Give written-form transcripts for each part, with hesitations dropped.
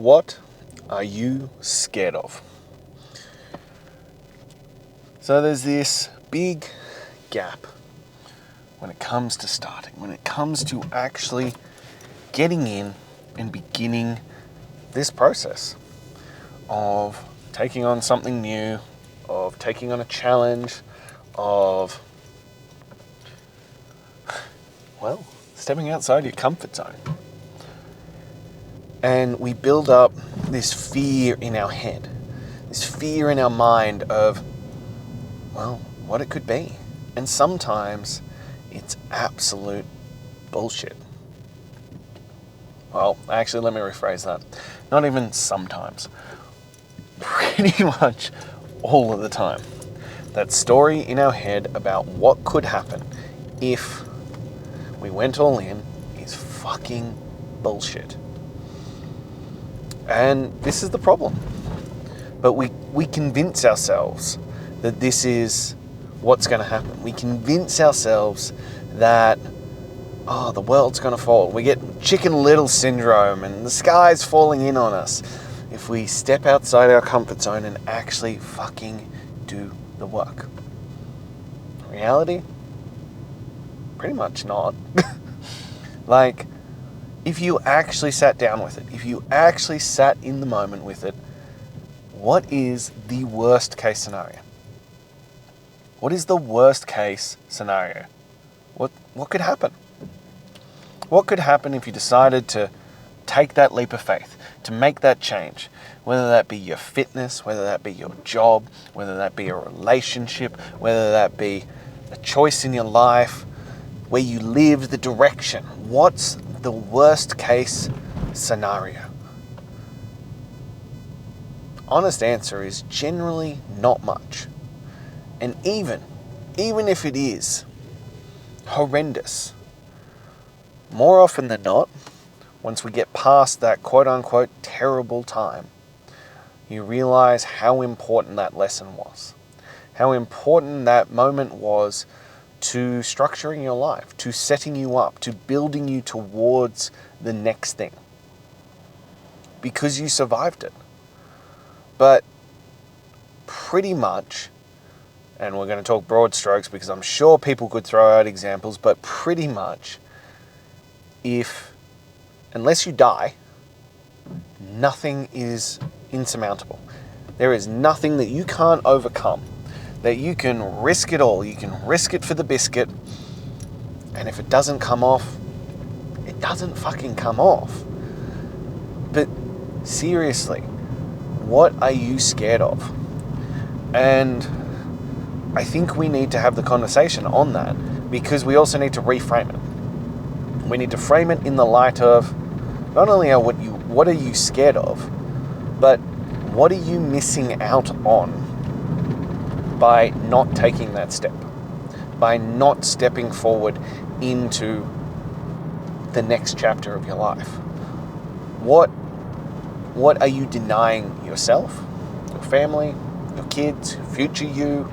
What are you scared of? So there's this big gap when it comes to starting, when it comes to actually getting in and beginning this process of taking on something new, of taking on a challenge, of, well, stepping outside your comfort zone. And we build up this fear in our head, this fear in our mind of, well, what it could be. And sometimes it's absolute bullshit. Well, actually, let me rephrase that. Not even sometimes. Pretty much all of the time. That story in our head about what could happen if we went all in is fucking bullshit. And this is the problem. But we convince ourselves that this is what's going to happen. We convince ourselves that, the world's going to fall. We get Chicken Little syndrome and the sky's falling in on us if we step outside our comfort zone and actually fucking do the work. Reality? Pretty much not. Like, if you actually sat down with it, if you actually sat in the moment with it, what is the worst case scenario? What is the worst case scenario? What could happen? What could happen if you decided to take that leap of faith, to make that change? Whether that be your fitness, whether that be your job, whether that be a relationship, whether that be a choice in your life, where you live, the direction. What's the worst case scenario? Honest answer is generally not much. And even if it is horrendous, more often than not, once we get past that quote-unquote terrible time, you realize how important that lesson was. How important that moment was to structuring your life, to setting you up, to building you towards the next thing. Because you survived it. But pretty much, and we're going to talk broad strokes because I'm sure people could throw out examples, but pretty much, unless you die, nothing is insurmountable. There is nothing that you can't overcome, that you can risk it all. You can risk it for the biscuit, and if it doesn't come off, it doesn't fucking come off. But seriously, what are you scared of? And I think we need to have the conversation on that, because we also need to reframe it. We need to frame it in the light of not only what are you scared of, but what are you missing out on by not taking that step, by not stepping forward into the next chapter of your life? What are you denying yourself, your family, your kids, future you,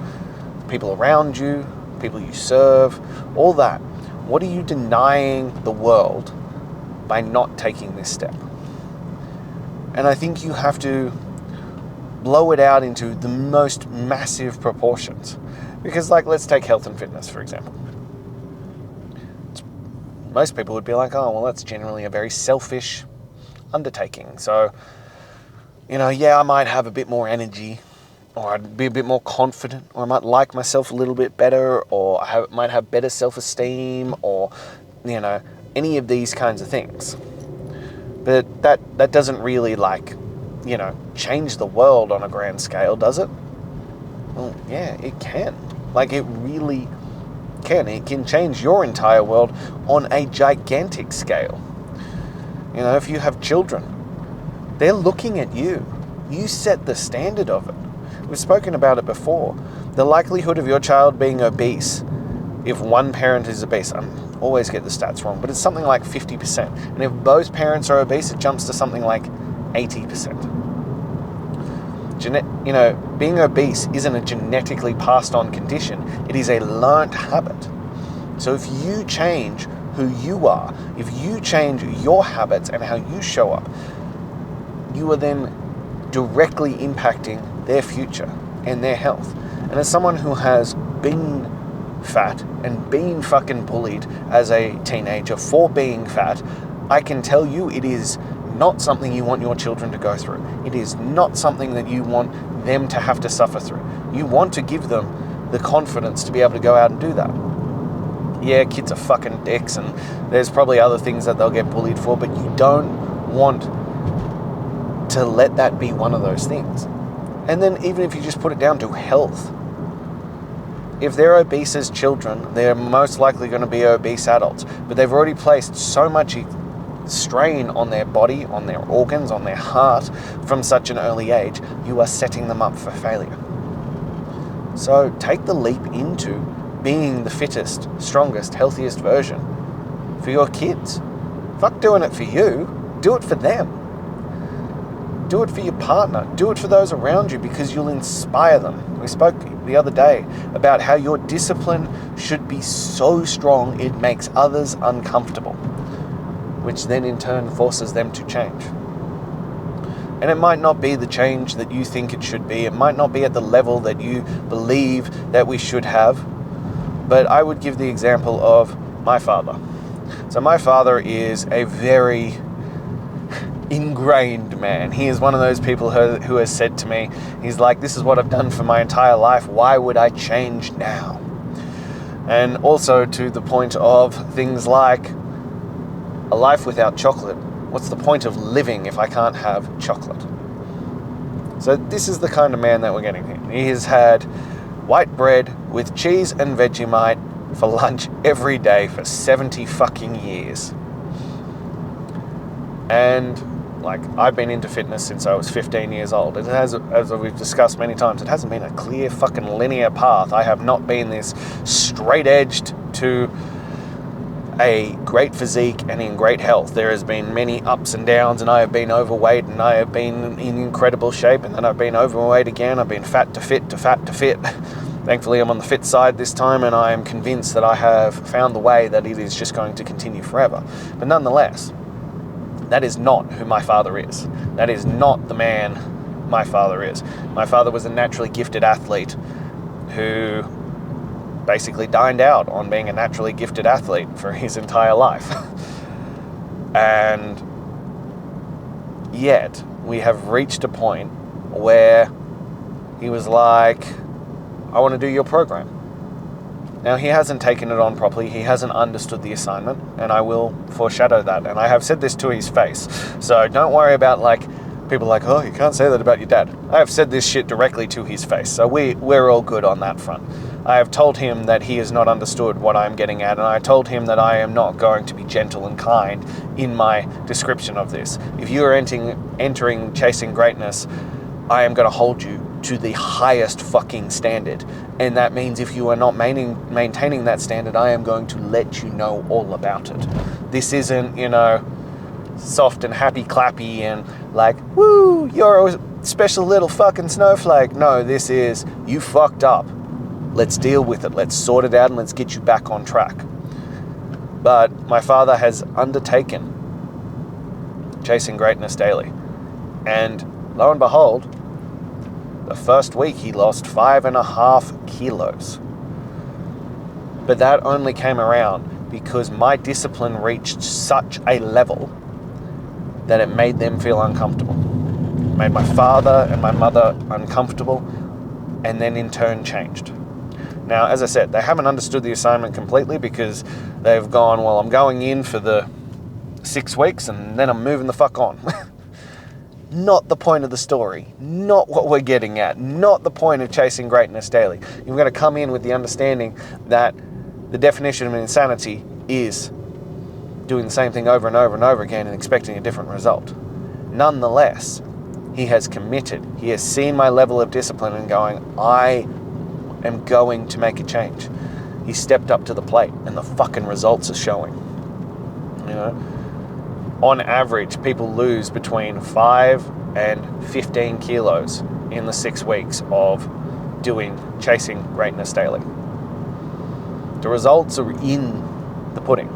people around you, people you serve, all that? What are you denying the world by not taking this step? And I think you have to blow it out into the most massive proportions. Because, let's take health and fitness, for example. Most people would be like, that's generally a very selfish undertaking. So, I might have a bit more energy, or I'd be a bit more confident, or I might like myself a little bit better, or I might have better self-esteem, or, any of these kinds of things. But that doesn't really, change the world on a grand scale, does it? Well, yeah, it can. It really can. It can change your entire world on a gigantic scale. If you have children, they're looking at you. You set the standard of it. We've spoken about it before. The likelihood of your child being obese, if one parent is obese, I always get the stats wrong, but it's something like 50%. And if both parents are obese, it jumps to something like 80%. Being obese isn't a genetically passed on condition. It is a learnt habit. So if you change who you are, if you change your habits and how you show up, you are then directly impacting their future and their health. And as someone who has been fat and been fucking bullied as a teenager for being fat, I can tell you it is not something you want your children to go through. It is not something that you want them to have to suffer through. You want to give them the confidence to be able to go out and do that. Yeah, kids are fucking dicks, and there's probably other things that they'll get bullied for, but you don't want to let that be one of those things. And then even if you just put it down to health, if they're obese as children, they're most likely going to be obese adults, but they've already placed so much strain on their body, on their organs, on their heart from such an early age, you are setting them up for failure. So take the leap into being the fittest, strongest, healthiest version for your kids. Fuck doing it for you, do it for them. Do it for your partner, do it for those around you, because you'll inspire them. We spoke the other day about how your discipline should be so strong it makes others uncomfortable, which then in turn forces them to change. And it might not be the change that you think it should be. It might not be at the level that you believe that we should have. But I would give the example of my father. So my father is a very ingrained man. He is one of those people who has said to me, he's like, this is what I've done for my entire life. Why would I change now? And also to the point of things like a life without chocolate. What's the point of living if I can't have chocolate? So this is the kind of man that we're getting here. He has had white bread with cheese and Vegemite for lunch every day for 70 fucking years. And like, I've been into fitness since I was 15 years old. It has, as we've discussed many times, it hasn't been a clear fucking linear path. I have not been this straight-edged to a great physique and in great health. There has been many ups and downs, and I have been overweight, and I have been in incredible shape, and then I've been overweight again. I've been fat to fit to fat to fit. Thankfully, I'm on the fit side this time, and I am convinced that I have found the way that it is just going to continue forever. But nonetheless, that is not who my father is. That is not the man my father is. My father was a naturally gifted athlete who basically dined out on being a naturally gifted athlete for his entire life. And yet, we have reached a point where he was like, I want to do your program. Now, he hasn't taken it on properly. He hasn't understood the assignment, and I will foreshadow that. And I have said this to his face. So don't worry about, like, people like, oh, you can't say that about your dad. I have said this shit directly to his face. So we're all good on that front. I have told him that he has not understood what I'm getting at, and I told him that I am not going to be gentle and kind in my description of this. If you are entering Chasing Greatness, I am going to hold you to the highest fucking standard. And that means if you are not maintaining that standard, I am going to let you know all about it. This isn't, soft and happy clappy and like, woo, you're a special little fucking snowflake. No, this is, you fucked up. Let's deal with it. Let's sort it out and let's get you back on track. But my father has undertaken Chasing Greatness daily. And lo and behold, the first week he lost 5.5 kilos. But that only came around because my discipline reached such a level that it made them feel uncomfortable. It made my father and my mother uncomfortable, and then in turn changed. Now, as I said, they haven't understood the assignment completely because they've gone, well, I'm going in for the 6 weeks and then I'm moving the fuck on. Not the point of the story. Not what we're getting at. Not the point of Chasing Greatness daily. You've got to come in with the understanding that the definition of insanity is doing the same thing over and over and over again and expecting a different result. Nonetheless, he has committed. He has seen my level of discipline and going, I am going to make a change. He stepped up to the plate and the fucking results are showing. On average, people lose between 5 and 15 kilos in the 6 weeks of doing Chasing Greatness daily. The results are in the pudding.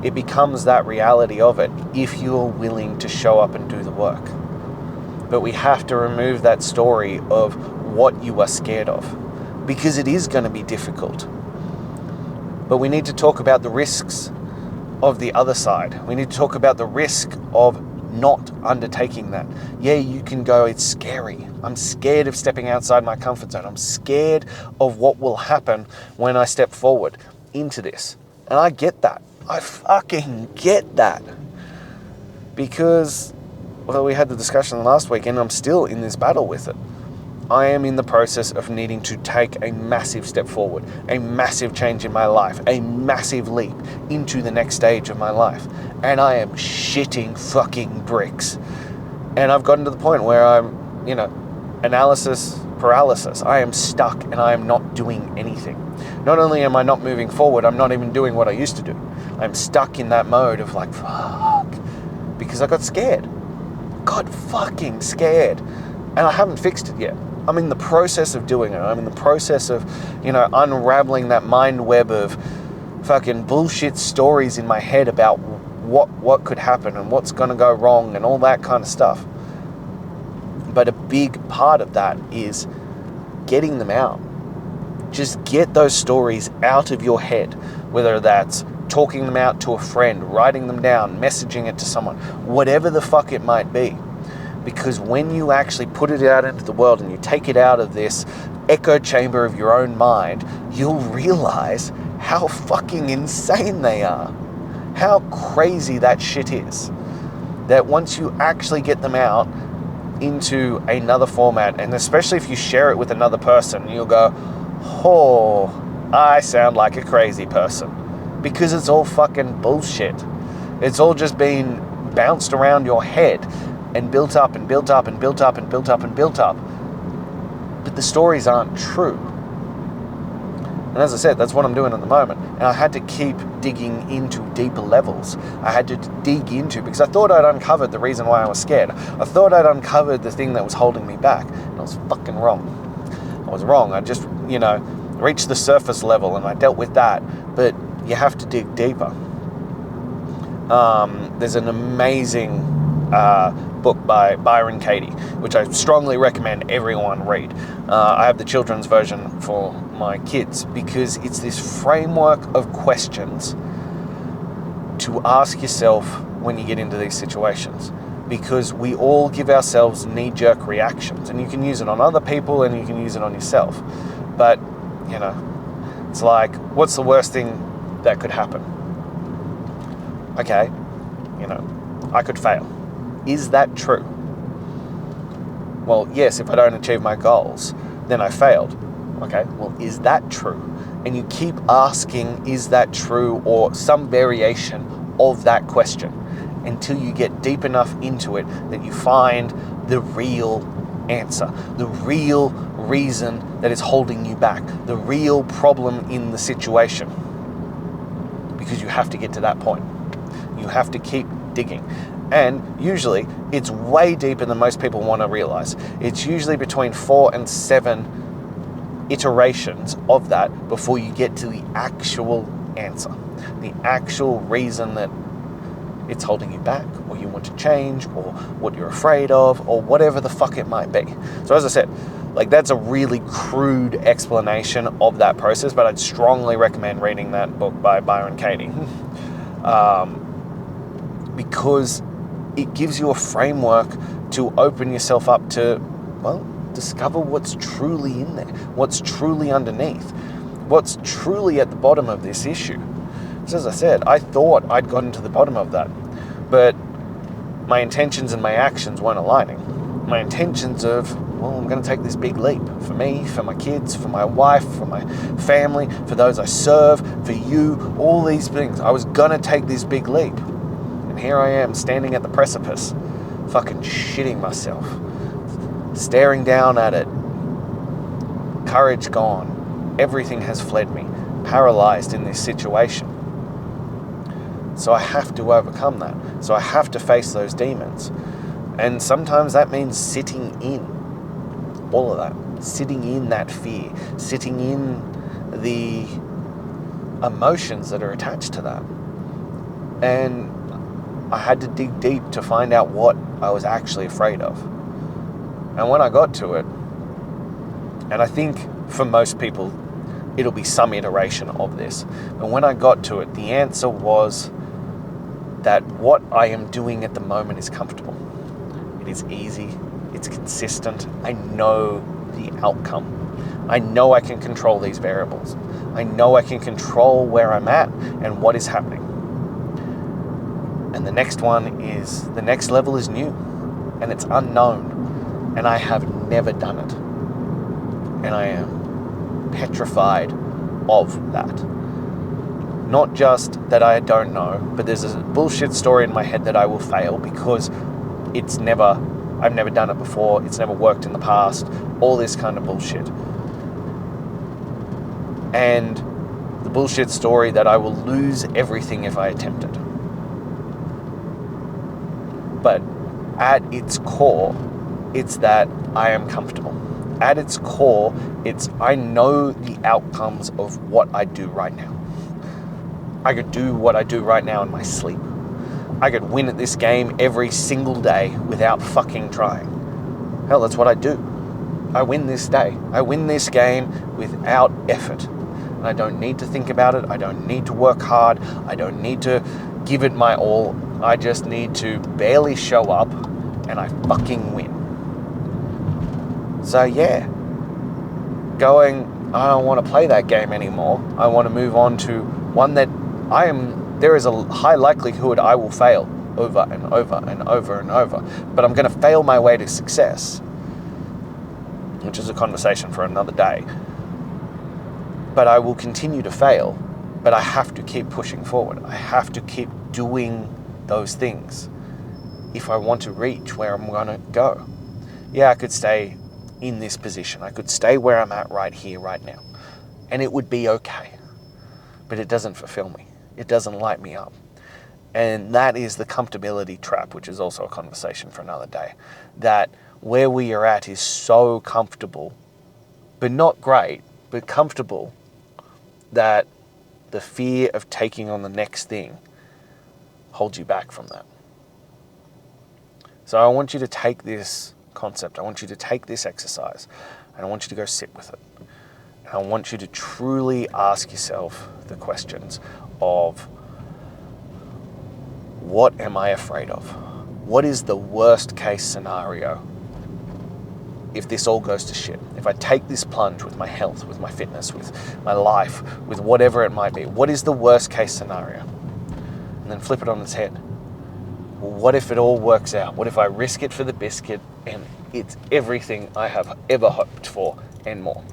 it becomes that reality of it if you're willing to show up and do the work. But we have to remove that story of what you are scared of, because it is going to be difficult. But we need to talk about the risks of the other side. We need to talk about the risk of not undertaking that. Yeah, you can go, it's scary. I'm scared of stepping outside my comfort zone. I'm scared of what will happen when I step forward into this. And I get that. I fucking get that. Because, well, we had the discussion last week and I'm still in this battle with it. I am in the process of needing to take a massive step forward, a massive change in my life, a massive leap into the next stage of my life. And I am shitting fucking bricks. And I've gotten to the point where I'm, analysis paralysis. I am stuck and I am not doing anything. Not only am I not moving forward, I'm not even doing what I used to do. I'm stuck in that mode of like, fuck, because I got scared. Got fucking scared. And I haven't fixed it yet. I'm in the process of doing it. I'm in the process of, unraveling that mind web of fucking bullshit stories in my head about what could happen and what's going to go wrong and all that kind of stuff. But a big part of that is getting them out. Just get those stories out of your head, whether that's talking them out to a friend, writing them down, messaging it to someone, whatever the fuck it might be. Because when you actually put it out into the world and you take it out of this echo chamber of your own mind, you'll realize how fucking insane they are. How crazy that shit is. That once you actually get them out into another format, and especially if you share it with another person, you'll go, oh, I sound like a crazy person. Because it's all fucking bullshit. It's all just been bounced around your head and built up and built up and built up and built up and built up. But the stories aren't true. And as I said, that's what I'm doing at the moment. And I had to keep digging into deeper levels. I had to dig into, because I thought I'd uncovered the reason why I was scared. I thought I'd uncovered the thing that was holding me back. And I was fucking wrong. I was wrong. I just, reached the surface level and I dealt with that. But you have to dig deeper. There's an amazing book by Byron Katie, which I strongly recommend everyone read. I have the children's version for my kids because it's this framework of questions to ask yourself when you get into these situations, because we all give ourselves knee-jerk reactions, and you can use it on other people and you can use it on yourself. But, it's like, what's the worst thing that could happen? Okay, I could fail. Is that true? Well, yes, if I don't achieve my goals, then I failed. Okay, well, is that true? And you keep asking, is that true, or some variation of that question until you get deep enough into it that you find the real answer, the real reason that is holding you back, the real problem in the situation. Because you have to get to that point. You have to keep digging. And usually it's way deeper than most people want to realize. It's usually between 4 and 7 iterations of that before you get to the actual answer, the actual reason that it's holding you back, or you want to change, or what you're afraid of, or whatever the fuck it might be. So as I said, that's a really crude explanation of that process, but I'd strongly recommend reading that book by Byron Katie. Because it gives you a framework to open yourself up to, discover what's truly in there, what's truly underneath, what's truly at the bottom of this issue. So as I said, I thought I'd gotten to the bottom of that, but my intentions and my actions weren't aligning. My intentions of, I'm going to take this big leap for me, for my kids, for my wife, for my family, for those I serve, for you, all these things. I was going to take this big leap. And here I am standing at the precipice, fucking shitting myself, staring down at it, courage gone, everything has fled me, paralyzed in this situation. So I have to overcome that. So I have to face those demons. And sometimes that means sitting in all of that, sitting in that fear, sitting in the emotions that are attached to that. And I had to dig deep to find out what I was actually afraid of. And when I got to it, and I think for most people, it'll be some iteration of this, but when I got to it, the answer was that what I am doing at the moment is comfortable. It is easy. It's consistent. I know the outcome. I know I can control these variables. I know I can control where I'm at and what is happening. And the next level is new, and it's unknown, and I have never done it. And I am petrified of that. Not just that I don't know, but there's a bullshit story in my head that I will fail because I've never done it before, it's never worked in the past, all this kind of bullshit. And the bullshit story that I will lose everything if I attempt it. But at its core, it's that I am comfortable. At its core, it's I know the outcomes of what I do right now. I could do what I do right now in my sleep. I could win at this game every single day without fucking trying. Hell, that's what I do. I win this day. I win this game without effort. And I don't need to think about it. I don't need to work hard. I don't need to give it my all. I just need to barely show up and I fucking win. So yeah, I don't want to play that game anymore. I want to move on to one that there is a high likelihood I will fail over and over and over and over, but I'm going to fail my way to success, which is a conversation for another day. But I will continue to fail, but I have to keep pushing forward. I have to keep doing those things if I want to reach where I'm going to go. Yeah, I could stay in this position. I could stay where I'm at right here, right now, and it would be okay. But it doesn't fulfill me. It doesn't light me up. And that is the comfortability trap, which is also a conversation for another day. That where we are at is so comfortable, but not great, but comfortable, that the fear of taking on the next thing holds you back from that. So I want you to take this concept, I want you to take this exercise, and I want you to go sit with it. And I want you to truly ask yourself the questions of, what am I afraid of? What is the worst case scenario if this all goes to shit? If I take this plunge with my health, with my fitness, with my life, with whatever it might be, what is the worst case scenario? And then flip it on its head. Well, what if it all works out? What if I risk it for the biscuit and it's everything I have ever hoped for and more?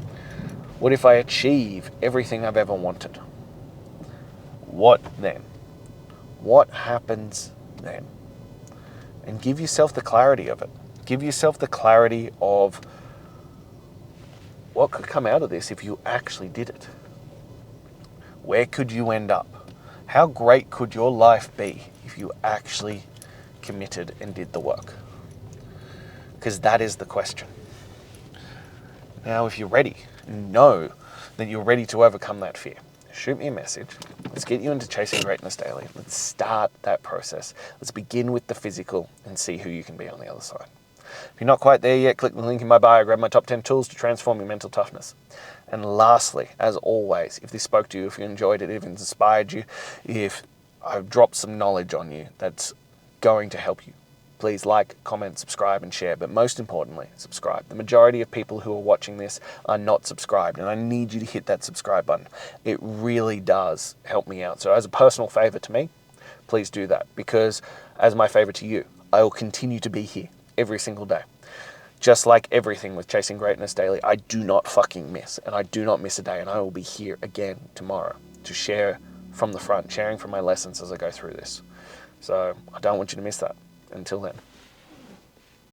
What if I achieve everything I've ever wanted? What then? What happens then? And give yourself the clarity of it. Give yourself the clarity of what could come out of this if you actually did it. Where could you end up? How great could your life be if you actually committed and did the work? Because that is the question. Now, if you're ready, know that you're ready to overcome that fear, shoot me a message. Let's get you into Chasing Greatness Daily. Let's start that process. Let's begin with the physical and see who you can be on the other side. If you're not quite there yet, click the link in my bio, grab my top 10 tools to transform your mental toughness. And lastly, as always, if this spoke to you, if you enjoyed it, if it inspired you, if I've dropped some knowledge on you that's going to help you, please like, comment, subscribe, and share. But most importantly, subscribe. The majority of people who are watching this are not subscribed, and I need you to hit that subscribe button. It really does help me out. So as a personal favor to me, please do that, because as my favor to you, I will continue to be here every single day. Just like everything with Chasing Greatness Daily, I do not fucking miss, and I do not miss a day, and I will be here again tomorrow to share from the front, sharing from my lessons as I go through this. So I don't want you to miss that. Until then.